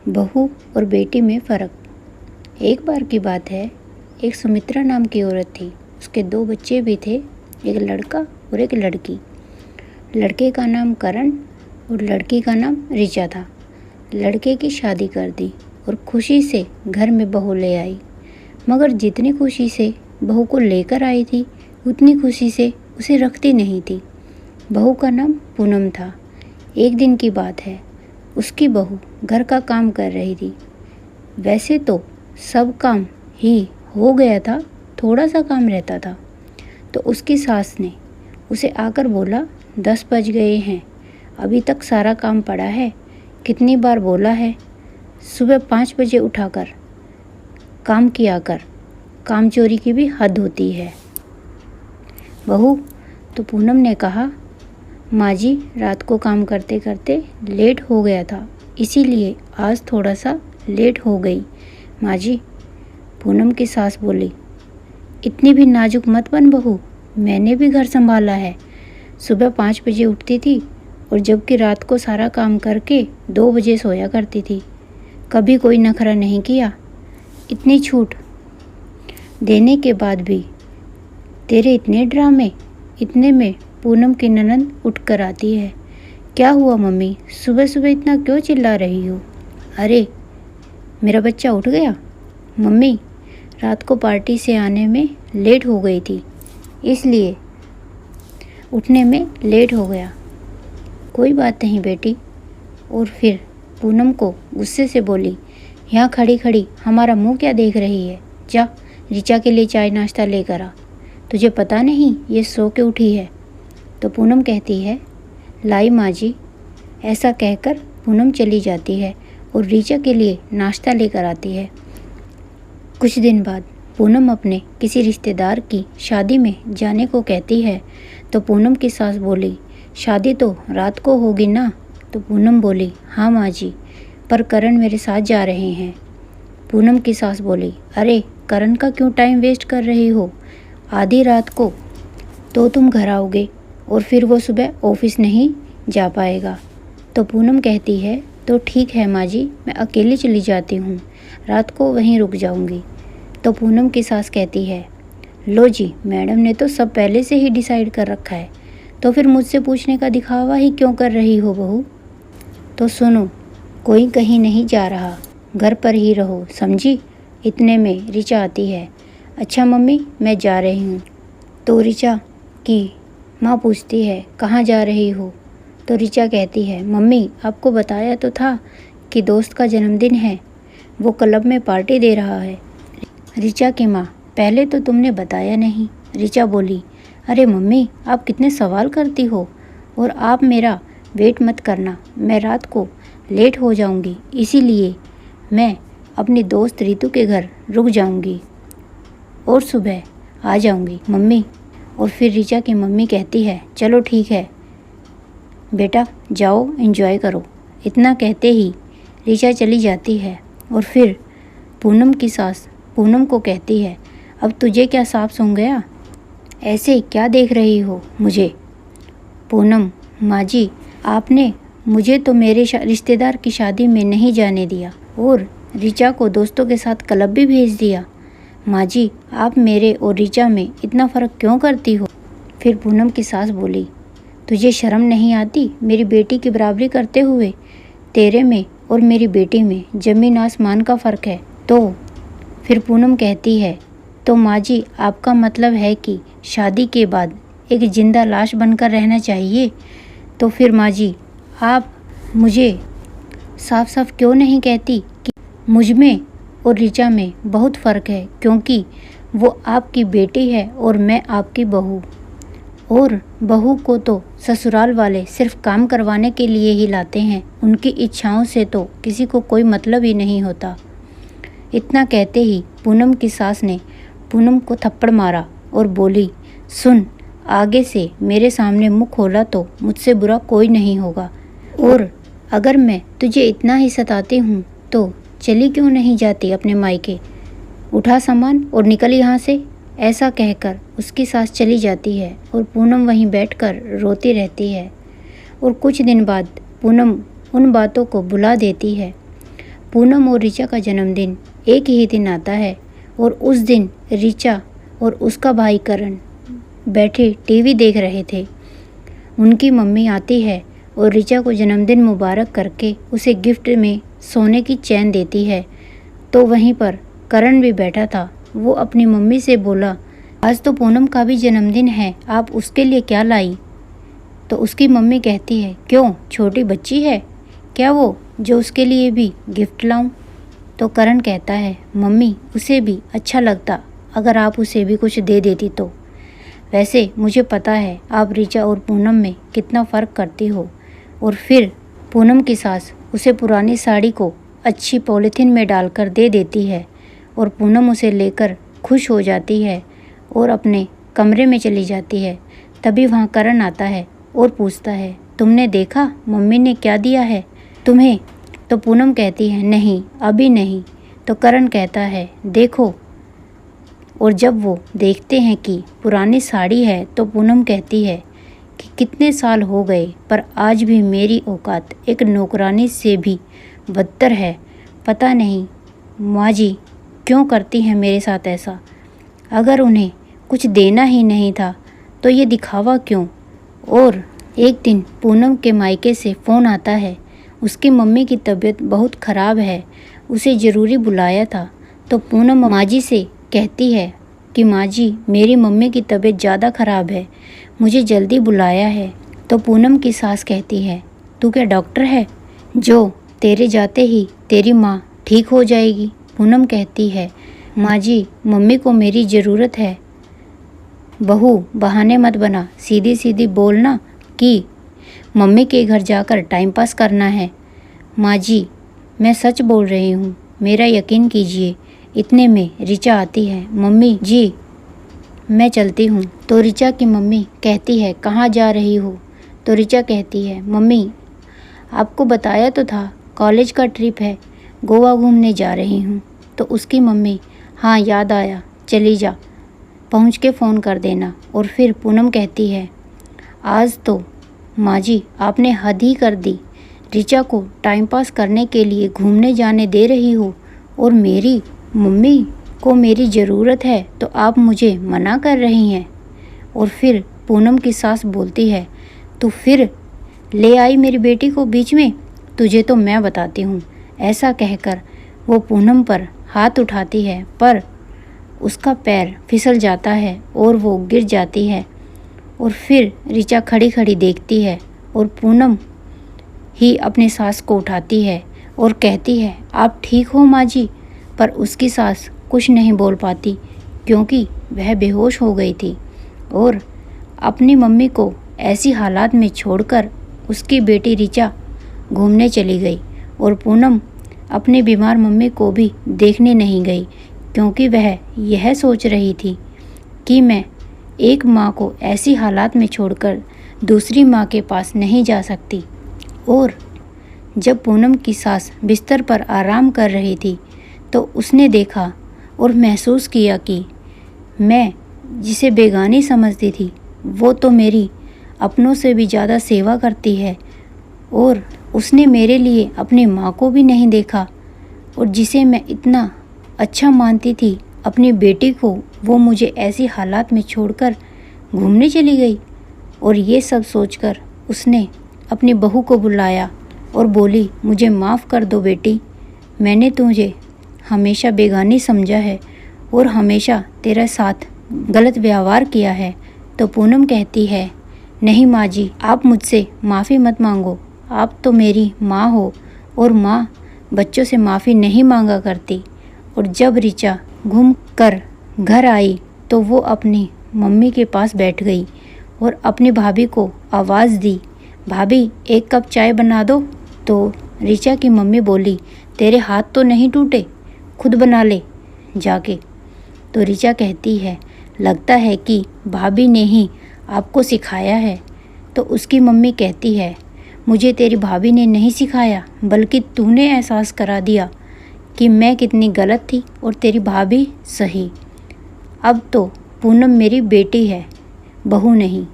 बहू और बेटी में फ़र्क। एक बार की बात है, एक सुमित्रा नाम की औरत थी। उसके 2 बच्चे भी थे, एक लड़का और एक लड़की। लड़के का नाम करण और लड़की का नाम ऋचा था। लड़के की शादी कर दी और खुशी से घर में बहू ले आई। मगर जितनी खुशी से बहू को लेकर आई थी, उतनी खुशी से उसे रखती नहीं थी। बहू का नाम पूनम था। एक दिन की बात है, उसकी बहू घर का काम कर रही थी। वैसे तो सब काम ही हो गया था, थोड़ा सा काम रहता था। तो उसकी सास ने उसे आकर बोला, 10 बज गए हैं, अभी तक सारा काम पड़ा है। कितनी बार बोला है, सुबह 5 बजे उठाकर काम किया कर, काम चोरी की भी हद होती है। बहू तो पूनम ने कहा, माँ जी, रात को काम करते करते लेट हो गया था, इसीलिए आज थोड़ा सा लेट हो गई। माँ जी, पूनम की सास बोली, इतनी भी नाजुक मत बन बहू, मैंने भी घर संभाला है। सुबह 5 बजे उठती थी और जबकि रात को सारा काम करके 2 बजे सोया करती थी। कभी कोई नखरा नहीं किया। इतनी छूट देने के बाद भी तेरे इतने ड्रामे। इतने में पूनम की ननद उठ कर आती है। क्या हुआ मम्मी, सुबह सुबह इतना क्यों चिल्ला रही हो? अरे, मेरा बच्चा उठ गया। मम्मी, रात को पार्टी से आने में लेट हो गई थी, इसलिए उठने में लेट हो गया। कोई बात नहीं बेटी। और फिर पूनम को गुस्से से बोली, यहाँ खड़ी खड़ी हमारा मुंह क्या देख रही है? जा, ऋचा के लिए चाय नाश्ता लेकर आ। तुझे पता नहीं ये सो के उठी है? तो पूनम कहती है, लाई माँ जी। ऐसा कहकर पूनम चली जाती है और ऋचा के लिए नाश्ता लेकर आती है। कुछ दिन बाद पूनम अपने किसी रिश्तेदार की शादी में जाने को कहती है। तो पूनम की सास बोली, शादी तो रात को होगी ना? तो पूनम बोली, हाँ माँ जी, पर करण मेरे साथ जा रहे हैं। पूनम की सास बोली, अरे, करण का क्यों टाइम वेस्ट कर रही हो? आधी रात को तो तुम घर आओगे और फिर वो सुबह ऑफिस नहीं जा पाएगा। तो पूनम कहती है, तो ठीक है माँ जी, मैं अकेली चली जाती हूँ, रात को वहीं रुक जाऊँगी। तो पूनम की सास कहती है, लो जी, मैडम ने तो सब पहले से ही डिसाइड कर रखा है, तो फिर मुझसे पूछने का दिखावा ही क्यों कर रही हो बहू? तो सुनो, कोई कहीं नहीं जा रहा, घर पर ही रहो, समझी? इतने में ऋचा आती है। अच्छा मम्मी, मैं जा रही हूँ। तो ऋचा की माँ पूछती है, कहाँ जा रही हो? तो ऋचा कहती है, मम्मी, आपको बताया तो था कि दोस्त का जन्मदिन है, वो क्लब में पार्टी दे रहा है। ऋचा की माँ, पहले तो तुमने बताया नहीं। ऋचा बोली, अरे मम्मी, आप कितने सवाल करती हो, और आप मेरा वेट मत करना, मैं रात को लेट हो जाऊंगी, इसीलिए मैं अपनी दोस्त रितु के घर रुक जाऊंगी और सुबह आ जाऊंगी मम्मी। और फिर ऋचा की मम्मी कहती है, चलो ठीक है बेटा, जाओ एंजॉय करो। इतना कहते ही ऋचा चली जाती है। और फिर पूनम की सास पूनम को कहती है, अब तुझे क्या साफ सूंघ गया? ऐसे क्या देख रही हो मुझे? पूनम, माँ जी, आपने मुझे तो मेरे रिश्तेदार की शादी में नहीं जाने दिया और ऋचा को दोस्तों के साथ क्लब भी भेज दिया। माँ जी, आप मेरे और ऋचा में इतना फ़र्क क्यों करती हो? फिर पूनम की सास बोली, तुझे शर्म नहीं आती मेरी बेटी की बराबरी करते हुए? तेरे में और मेरी बेटी में ज़मीन आसमान का फ़र्क है। तो फिर पूनम कहती है, तो माँ जी, आपका मतलब है कि शादी के बाद एक जिंदा लाश बनकर रहना चाहिए? तो फिर माँ जी, आप मुझे साफ साफ क्यों नहीं कहती कि मुझ में और ऋचा में बहुत फ़र्क है, क्योंकि वो आपकी बेटी है और मैं आपकी बहू। और बहू को तो ससुराल वाले सिर्फ काम करवाने के लिए ही लाते हैं, उनकी इच्छाओं से तो किसी को कोई मतलब ही नहीं होता। इतना कहते ही पूनम की सास ने पूनम को थप्पड़ मारा और बोली, सुन, आगे से मेरे सामने मुँह खोला तो मुझसे बुरा कोई नहीं होगा, और अगर मैं तुझे इतना ही सताती हूँ तो चली क्यों नहीं जाती अपने मायके? उठा सामान और निकल यहाँ से। ऐसा कहकर उसकी सास चली जाती है और पूनम वहीं बैठकर रोती रहती है। और कुछ दिन बाद पूनम उन बातों को भुला देती है। पूनम और ऋचा का जन्मदिन एक ही दिन आता है और उस दिन ऋचा और उसका भाई करण बैठे टीवी देख रहे थे। उनकी मम्मी आती है और ऋचा को जन्मदिन मुबारक करके उसे गिफ्ट में सोने की चैन देती है। तो वहीं पर करण भी बैठा था। वो अपनी मम्मी से बोला, आज तो पूनम का भी जन्मदिन है, आप उसके लिए क्या लाई? तो उसकी मम्मी कहती है, क्यों, छोटी बच्ची है क्या वो जो उसके लिए भी गिफ्ट लाऊं? तो करण कहता है, मम्मी उसे भी अच्छा लगता अगर आप उसे भी कुछ दे देती तो। वैसे मुझे पता है आप ऋचा और पूनम में कितना फ़र्क करती हो। और फिर पूनम की सास उसे पुरानी साड़ी को अच्छी पॉलीथीन में डालकर दे देती है और पूनम उसे लेकर खुश हो जाती है और अपने कमरे में चली जाती है। तभी वहाँ करण आता है और पूछता है, तुमने देखा मम्मी ने क्या दिया है तुम्हें? तो पूनम कहती है, नहीं अभी नहीं। तो करण कहता है, देखो। और जब वो देखते हैं कि पुरानी साड़ी है तो पूनम कहती है कि कितने साल हो गए पर आज भी मेरी औकात एक नौकरानी से भी बदतर है। पता नहीं माँ जी क्यों करती हैं मेरे साथ ऐसा। अगर उन्हें कुछ देना ही नहीं था तो ये दिखावा क्यों। और एक दिन पूनम के मायके से फ़ोन आता है, उसकी मम्मी की तबीयत बहुत ख़राब है, उसे ज़रूरी बुलाया था। तो पूनम माँ जी से कहती है कि माँ जी मेरी मम्मी की तबीयत ज़्यादा ख़राब है, मुझे जल्दी बुलाया है। तो पूनम की सास कहती है, तू क्या डॉक्टर है जो तेरे जाते ही तेरी माँ ठीक हो जाएगी? पूनम कहती है, माँ जी मम्मी को मेरी ज़रूरत है। बहू बहाने मत बना, सीधी सीधी बोलना कि मम्मी के घर जाकर टाइम पास करना है। माँ जी मैं सच बोल रही हूँ, मेरा यकीन कीजिए। इतने में ऋचा आती है, मम्मी जी मैं चलती हूँ। तो ऋचा की मम्मी कहती है, कहाँ जा रही हो? तो ऋचा कहती है, मम्मी आपको बताया तो था कॉलेज का ट्रिप है, गोवा घूमने जा रही हूँ। तो उसकी मम्मी, हाँ याद आया, चली जा, पहुँच के फ़ोन कर देना। और फिर पूनम कहती है, आज तो माँ जी आपने हद ही कर दी, ऋचा को टाइम पास करने के लिए घूमने जाने दे रही हो और मेरी मम्मी को मेरी ज़रूरत है तो आप मुझे मना कर रही हैं। और फिर पूनम की सास बोलती है, तू फिर ले आई मेरी बेटी को बीच में, तुझे तो मैं बताती हूँ। ऐसा कहकर वो पूनम पर हाथ उठाती है पर उसका पैर फिसल जाता है और वो गिर जाती है। और फिर ऋचा खड़ी खड़ी देखती है और पूनम ही अपनी सास को उठाती है और कहती है, आप ठीक हो माँ जी? पर उसकी सास कुछ नहीं बोल पाती क्योंकि वह बेहोश हो गई थी और अपनी मम्मी को ऐसी हालात में छोड़कर उसकी बेटी ऋचा घूमने चली गई। और पूनम अपनी बीमार मम्मी को भी देखने नहीं गई क्योंकि वह यह सोच रही थी कि मैं एक माँ को ऐसी हालात में छोड़कर दूसरी माँ के पास नहीं जा सकती। और जब पूनम की सास बिस्तर पर आराम कर रही थी तो उसने देखा और महसूस किया कि मैं जिसे बेगानी समझती थी वो तो मेरी अपनों से भी ज़्यादा सेवा करती है। और उसने मेरे लिए अपनी माँ को भी नहीं देखा और जिसे मैं इतना अच्छा मानती थी अपनी बेटी को, वो मुझे ऐसी हालात में छोड़कर घूमने चली गई। और ये सब सोचकर उसने अपनी बहू को बुलाया और बोली, मुझे माफ़ कर दो बेटी, मैंने तुझे हमेशा बेगानी समझा है और हमेशा तेरे साथ गलत व्यवहार किया है। तो पूनम कहती है, नहीं माँ जी आप मुझसे माफ़ी मत मांगो, आप तो मेरी माँ हो और माँ बच्चों से माफ़ी नहीं मांगा करती। और जब ऋचा घूम कर घर आई तो वो अपनी मम्मी के पास बैठ गई और अपनी भाभी को आवाज़ दी, भाभी एक कप चाय बना दो। तो ऋचा की मम्मी बोली, तेरे हाथ तो नहीं टूटे, खुद बना ले जाके। तो ऋचा कहती है, लगता है कि भाभी ने ही आपको सिखाया है। तो उसकी मम्मी कहती है, मुझे तेरी भाभी ने नहीं सिखाया बल्कि तूने एहसास करा दिया कि मैं कितनी गलत थी और तेरी भाभी सही। अब तो पूनम मेरी बेटी है, बहू नहीं।